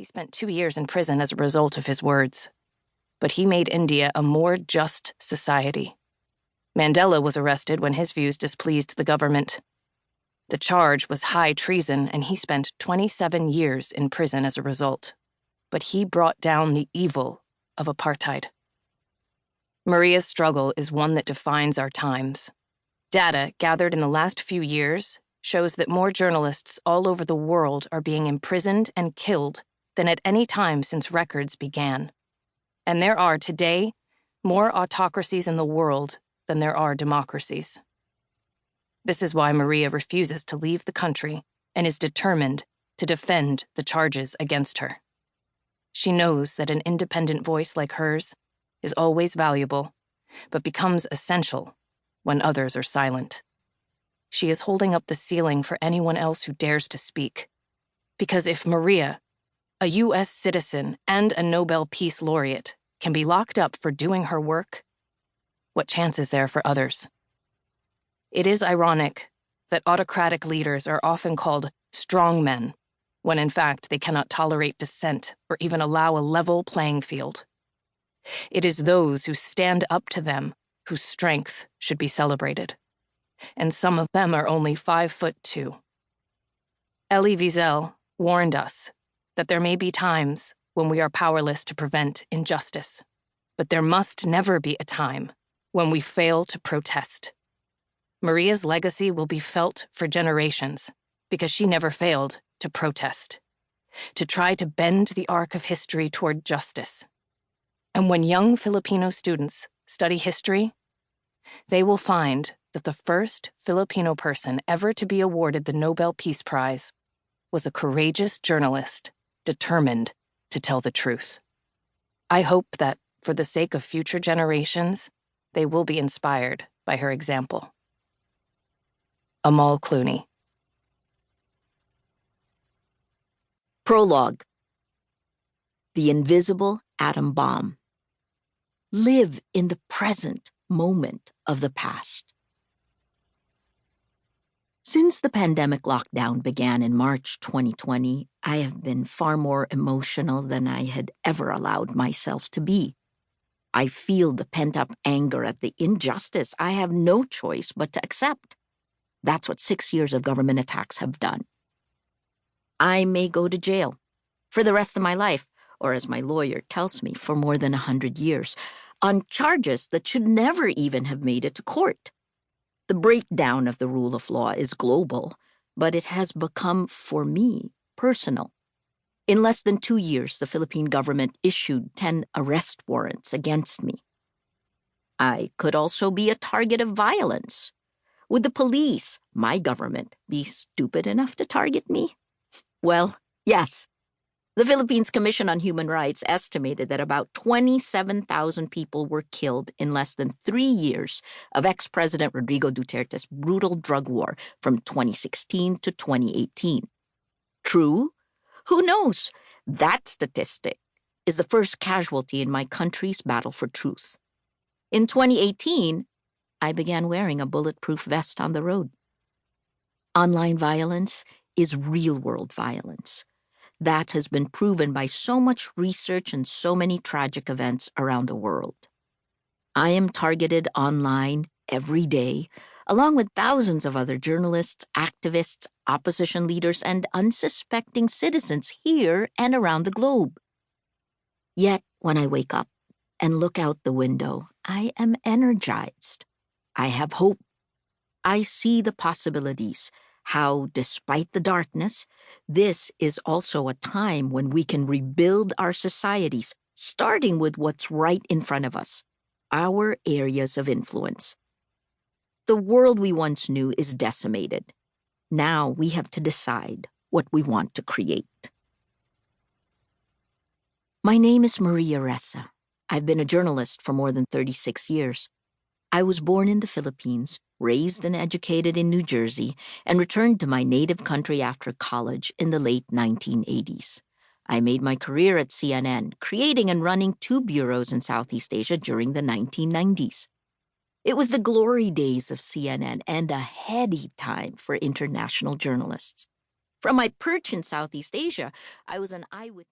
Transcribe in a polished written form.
He spent 2 years in prison as a result of his words. But he made India a more just society. Mandela was arrested when his views displeased the government. The charge was high treason, and he spent 27 years in prison as a result. But he brought down the evil of apartheid. Maria's struggle is one that defines our times. Data gathered in the last few years shows that more journalists all over the world are being imprisoned and killed than at any time since records began. And there are today more autocracies in the world than there are democracies. This is why Maria refuses to leave the country and is determined to defend the charges against her. She knows that an independent voice like hers is always valuable, but becomes essential when others are silent. She is holding up the ceiling for anyone else who dares to speak. Because if Maria, a U.S. citizen and a Nobel Peace Laureate, can be locked up for doing her work, what chance is there for others? It is ironic that autocratic leaders are often called strongmen, when in fact they cannot tolerate dissent or even allow a level playing field. It is those who stand up to them whose strength should be celebrated. And some of them are only 5'2". Elie Wiesel warned us that there may be times when we are powerless to prevent injustice, but there must never be a time when we fail to protest. Maria's legacy will be felt for generations because she never failed to protest, to try to bend the arc of history toward justice. And when young Filipino students study history, they will find that the first Filipino person ever to be awarded the Nobel Peace Prize was a courageous journalist determined to tell the truth. I hope that, for the sake of future generations, they will be inspired by her example. Amal Clooney. Prologue. The invisible atom bomb. Live in the present moment of the past. Since the pandemic lockdown began in March 2020, I have been far more emotional than I had ever allowed myself to be. I feel the pent-up anger at the injustice I have no choice but to accept. That's what 6 years of government attacks have done. I may go to jail for the rest of my life, or as my lawyer tells me, for more than 100 years, on charges that should never even have made it to court. The breakdown of the rule of law is global, but it has become, for me, personal. In less than 2 years, the Philippine government issued 10 arrest warrants against me. I could also be a target of violence. Would the police, my government, be stupid enough to target me? Well, yes. The Philippines Commission on Human Rights estimated that about 27,000 people were killed in less than 3 years of ex-President Rodrigo Duterte's brutal drug war from 2016 to 2018. True? Who knows? That statistic is the first casualty in my country's battle for truth. In 2018, I began wearing a bulletproof vest on the road. Online violence is real-world violence. That has been proven by so much research and so many tragic events around the world. I am targeted online every day, along with thousands of other journalists, activists, opposition leaders, and unsuspecting citizens here and around the globe. Yet, when I wake up and look out the window, I am energized. I have hope. I see the possibilities. How, despite the darkness, this is also a time when we can rebuild our societies, starting with what's right in front of us, our areas of influence. The world we once knew is decimated. Now we have to decide what we want to create. My name is Maria Ressa. I've been a journalist for more than 36 years. I was born in the Philippines, raised and educated in New Jersey, and returned to my native country after college in the late 1980s. I made my career at CNN, creating and running 2 bureaus in Southeast Asia during the 1990s. It was the glory days of CNN and a heady time for international journalists. From my perch in Southeast Asia, I was an eyewitness.